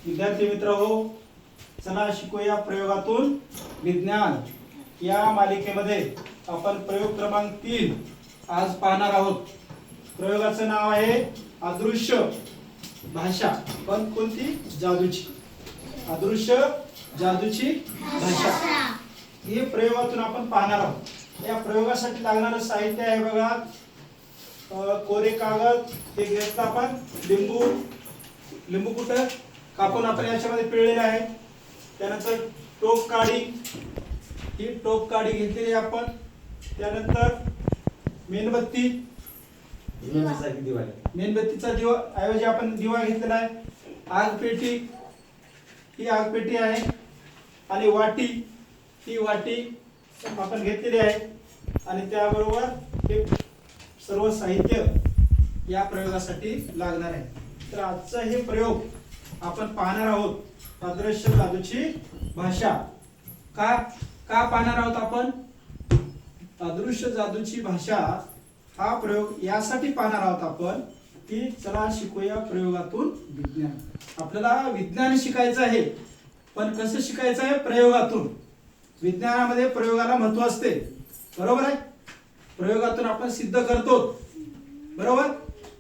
विद्यार्थी मित्र हो, चला शिकूया प्रयोगातून विज्ञान या मालिकेमध्ये आपण प्रयोग क्रमांक 3 आज पाहणार आहोत। प्रयोगाचं नाव आहे अदृश्य भाषा, पण कोणती? जादूची। अदृश्य जादूची भाषा हे प्रयोगातून आपण पाहणार आहोत। या प्रयोगासाठी लागणारं साहित्य आहे बघा, कोरे कागद, हे घेतलं आपण, लिंबू कुठं कापून आपण याच्यामध्ये पिळलेलं आहे। त्यानंतर टोक काडी, ही टोक काडी घेतलेली आपण। त्यानंतर मेणबत्ती, मेणबत्तीचा दिवा ऐवजी आपण दिवा घेतलेला आहे। आग पेटी, ही आग पेटी आहे। आणि वाटी, ही वाटी आपण घेतलेली आहे। आणि त्याबरोबर हे सर्व साहित्य या प्रयोगासाठी लागणार आहे। तर आजचा हे प्रयोग आपण पाहणार आहोत, अदृश्य जादूची भाषा। का पाहणार आहोत आपण अदृश्य जादूची भाषा? हा प्रयोग यासाठी पाहणार आहोत आपण की चला शिकूया प्रयोगातून विज्ञान। आपल्याला विज्ञान शिकायचं आहे, पण कसं शिकायचं आहे? प्रयोगातून। विज्ञानामध्ये प्रयोगाला महत्त्व असते, बरोबर आहे? प्रयोगातून आपण सिद्ध करतो, बरोबर?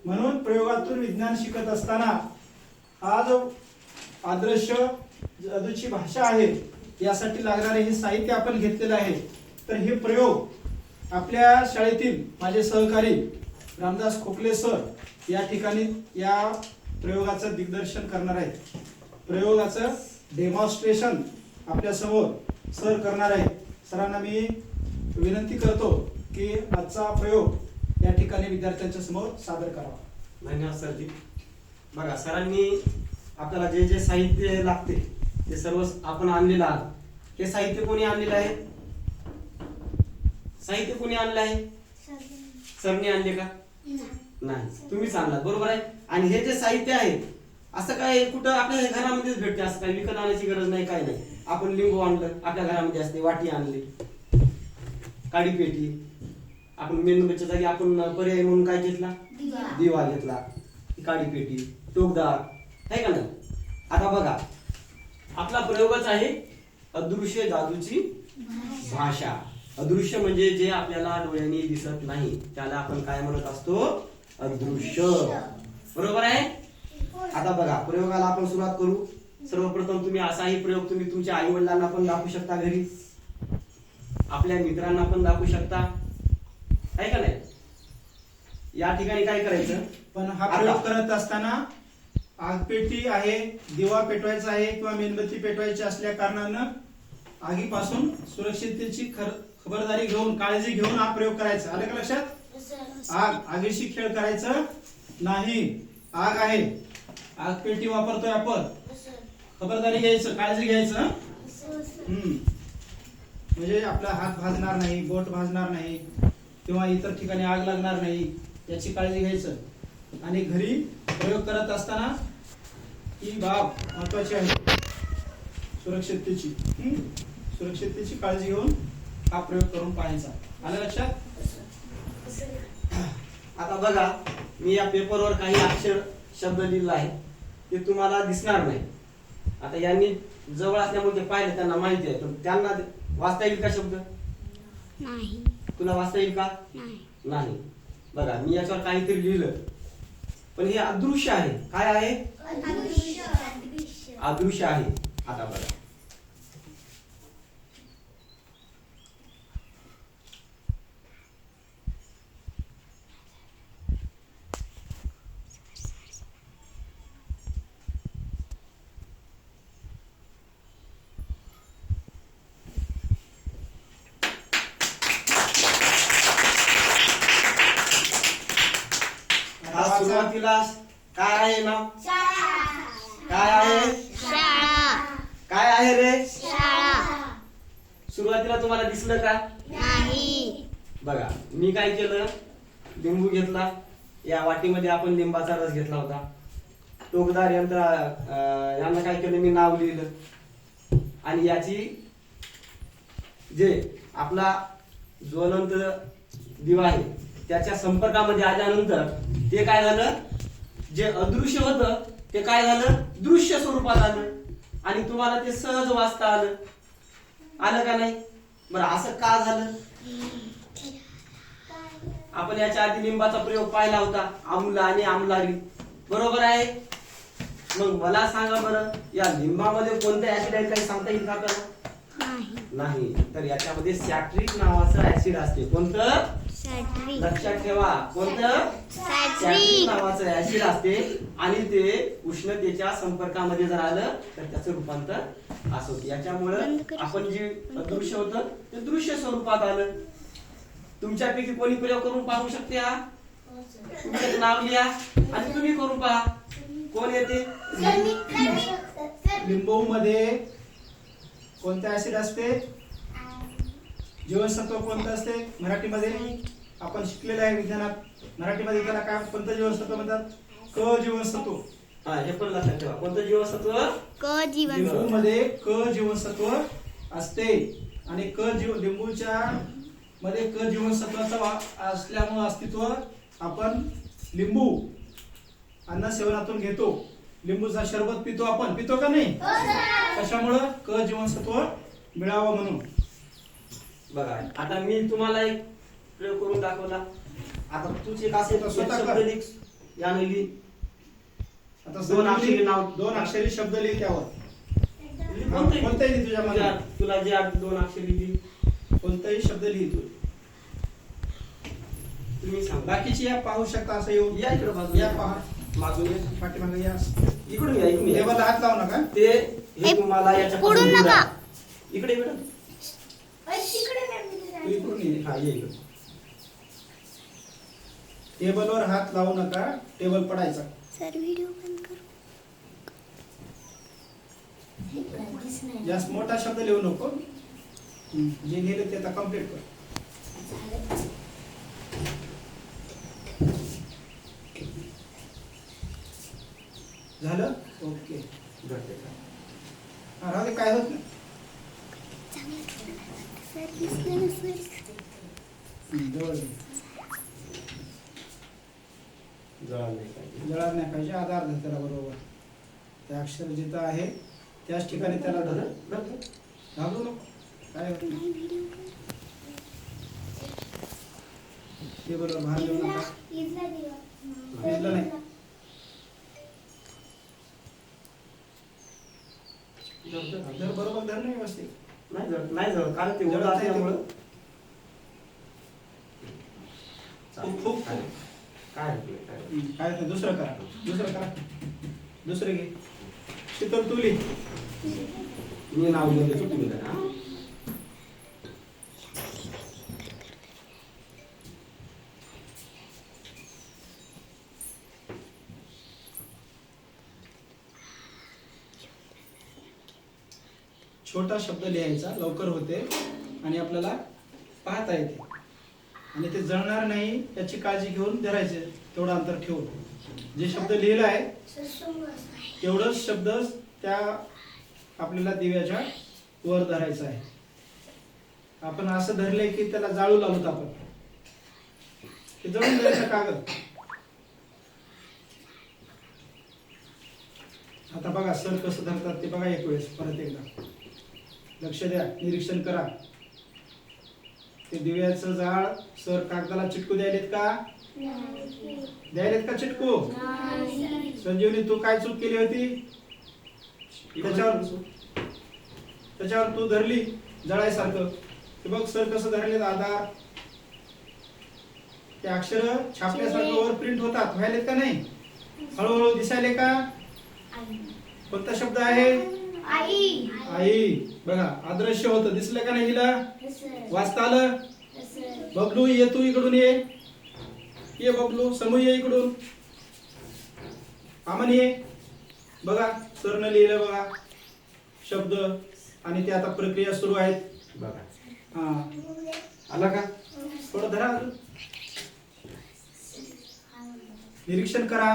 म्हणून प्रयोगातून विज्ञान शिकत असताना हा जो अदृश्य जादूची भाषा आहे यासाठी लागणारे हे साहित्य आपण घेतलेलं आहे। तर हे प्रयोग आपल्या शाळेतील माझे सहकारी रामदास खोकले सर या ठिकाणी या प्रयोगाचं दिग्दर्शन करणार आहेत। प्रयोगाचं डेमॉन्स्ट्रेशन आपल्या समोर सर करणार आहेत। सरांना मी विनंती करतो की आजचा प्रयोग या ठिकाणी विद्यार्थ्यांच्या समोर सादर करावा। धन्यवाद सरजी। बघा, सरांनी आपल्याला जे जे साहित्य लागते ते सर्व आपण आणलेलं आहोत। हे साहित्य कोणी आणलेलं आहे? साहित्य कोणी आणलं आहे? सरने आणले का? नाही, तुम्हीच आणला, बरोबर आहे। आणि हे जे साहित्य आहे असं काय कुठं आपल्या घरामध्येच भेटते, असं काही विकत आणायची गरज नाही, काय नाही। आपण लिंबू आणलं, आपल्या घरामध्ये असते। वाटी आणली, काडी पेटी, आपण मेणबत्तीच्या जागी आपण पर्याय म्हणून काय घेतला? दिवा घेतला, काडी पेटी, टोकदार आहे का नाही? आता बघा, आपला प्रयोगच आहे अदृश्य जादूची भाषा। अदृश्य म्हणजे जे आपल्याला डोळ्यांनी दिसत नाही त्याला आपण काय म्हणत असतो? अदृश्य, बरोबर आहे? आता बघा, प्रयोगाला आपण सुरुवात करू। सर्वप्रथम तुम्ही असाही प्रयोग तुम्ही तुमच्या आई वडिलांना पण दाखवू शकता, घरी आपल्या मित्रांना पण दाखवू शकता, आहे का नाही? या ठिकाणी काय करायचं? पण हा प्रयोग करत असताना आग पेटी आहे, दिवा पेटवायचा आहे किंवा मेणबत्ती पेटवायची असल्या कारणानं आगीपासून सुरक्षिततेची खबरदारी घेऊन, काळजी घेऊन हा प्रयोग करायचा। आलं का लक्षात? आगीशी खेळ करायचं नाही। आग आहे, आग पेटी वापरतोय आपण, खबरदारी घ्यायचं, काळजी घ्यायचं। म्हणजे आपला हात भाजणार नाही, बोट भाजणार नाही किंवा इतर ठिकाणी आग लागणार नाही याची काळजी घ्यायचं। आणि घरी प्रयोग करत असताना ही बाब महत्वाची आहे, सुरक्षिततेची काळजी घेऊन हा प्रयोग करून पाहायचा। आलं लक्षात? आता बघा, मी या पेपरवर काही अक्षर शब्द लिहिला आहे, ते तुम्हाला दिसणार नाही। आता यांनी जवळ असल्यामुळे ते पाहिलं, त्यांना माहिती आहे, पण त्यांना वाचता येईल का शब्द? नाही। तुला वाचता येईल का? नाही। बघा, मी याच्यावर काहीतरी लिहिलं, पण हे अदृश्य आहे। काय आहे? अदृश्य आहे। आता बघा, सुरुवातीला काय आहे नाव? काय आहे? काय आहे रे? सुरुवातीला तुम्हाला दिसलं का? नाही। बघा, मी काय केलं? लिंबू घेतला, या वाटीमध्ये आपण लिंबाचा रस घेतला होता। टोकदार यंत्र यांना काय केलं? मी नाव लिहिलं। आणि याची जे आपला ज्वलंत दिवा आहे त्याच्या संपर्कामध्ये आल्यानंतर ते काय झालं? जे अदृश्य होतं ते काय झालं दृश्य स्वरूपात आलं आणि तुम्हाला ते सहज वाचता आलं का नाही? बरं असं का झालं? आपण याच्या आधी लिंबाचा प्रयोग पाहिला होता, आम्ल आणि आम्लारी, बरोबर आहे? मग मला सांगा बरं, या लिंबामध्ये कोणतं ऍसिड आहे काही सांगता येईल का आपल्याला? नाही. तर याच्यामध्ये सॅट्रिक नावाचं ऍसिड असते. कोणतं? सॅट्रिक. लक्षात ठेवा, कोणतं? सॅट्रिक नावाचं ऍसिड असते आणि ते उष्णतेच्या संपर्कामध्ये जर आलं तर त्याचं रूपांतर असं होतं. याच्यामुळं आपण जे दृश्य होतं ते दृश्य स्वरूपात आलं. तुमच्यापैकी कोणी प्रयोग करून पाहू शकते? हा तुमचं नाव लिहा आणि तुम्ही करून पहा. कोण येते? लिंबू मध्ये कोणते ऍसिड असते? जीवनसत्व कोणतं असते? मराठीमध्ये आपण शिकलेलं आहे विज्ञानात. मराठीमध्ये त्याला काय कोणतं जीवनसत्व म्हणतात? क जीवनसत्व. हा हे पण लक्षात ठेवा. कोणतं जीवनसत्व? क जीवनसत्व. लिंबू मध्ये क जीवनसत्व असते आणि लिंबूच्या मध्ये क जीवनसत्वाचा असल्यामुळे अस्तित्व आपण लिंबू अन्न सेवनातून घेतो. लिंबूचा शरबत पितो आपण, पितो का नाही? कशामुळं? क जीवनसत्व मिळावं म्हणून. बघा आता मी तुम्हाला एक प्रयोग करून दाखवला. आता तूच एक असे स्वतः शब्द कर. लिख. याने लिह. आता दोन अक्षरी नाव. दोन अक्षरी शब्द लिह त्यावर. कोणतेही कोणताही लिह तुझ्या मनात. तुला जे दोन अक्षरी लिह. कोणताही शब्द लिह तू. तुम्ही सांगा. बाकीची या पाहू शकता असं येऊन. या इकडे बाजूला. या पहा. मागून या. पाठीमागे या. इकडून या, इकडून या. टेबलला हात लावू नका. ते हे तुम्हाला याच्या पुढून नका. इकडे इकडे. तू इकडून ये. हा ये इकडे. टेबलवर हात लावू नका. टेबल पडायचा. सर व्हिडिओ बंद करू. जास्त मोठा शब्द लिहू नको. जे लिहिले ते आता कम्प्लीट कर. झालं? ओके. हा, राहू दे, काय होत नाही. सर दिसलं ना सर. जवळ घे. जळार नाही पाहिजे. आधार धर त्याला बरोबर. त्या अक्षर जिथं आहे त्याच ठिकाणी त्याला धर. घाबरू नको. काय होत नाही. टेबलवर भार देऊ नका. इथलं नाही. धर बरोबर, धर नाही व्यवस्थित. नाही जवळ कारण ते ओढ असल्यामुळं खूप काय काय नाही. दुसरं करा. दुसरे घे. शीतल तुली. मी नाव लिहिलं तू तुम्ही करा. छोटा शब्द लिहायचा, लवकर होते आणि आपल्याला पाहता येते आणि ते जळणार नाही याची काळजी घेऊन धरायचे. तेवढं अंतर ठेवून जे शब्द लिहिला आहे तेवढंच शब्द त्या आपल्याला दिव्याच्या वर धरायचं आहे. आपण असं धरलंय की त्याला जाळू लावत आपण. ते जळून द्यायचं कागद. आता बघा सर कसं धरतात ते बघा एक वेळेस परत एकदा. लक्ष द्या, निरीक्षण करा. ते दिव्याचं जाळ सर कागदाला चिटकू द्यायलेत का? द्यायलेत का चिटकू? संजीवनी तू काय चूक केली होती? त्याच्यावर तू धरली जळायसारखं. ते बघ सर कसं धरले. आधार ते अक्षर छापल्यासारखं वर प्रिंट होतात. व्हायलेत का नाही? हळूहळू दिसायले का? कोणता शब्द आहे? आई. आई. बघा अदृश्य होतं. दिसलं का नाही हिला? वाचता आलं? बबलू ये, तू इकडून ये बबलू. समू ये इकडून. आमन ये. बघा सरनं लिहिलं बघा शब्द आणि ते आता प्रक्रिया सुरू आहेत. बघा हा आला का? थोडं धरा. निरीक्षण करा.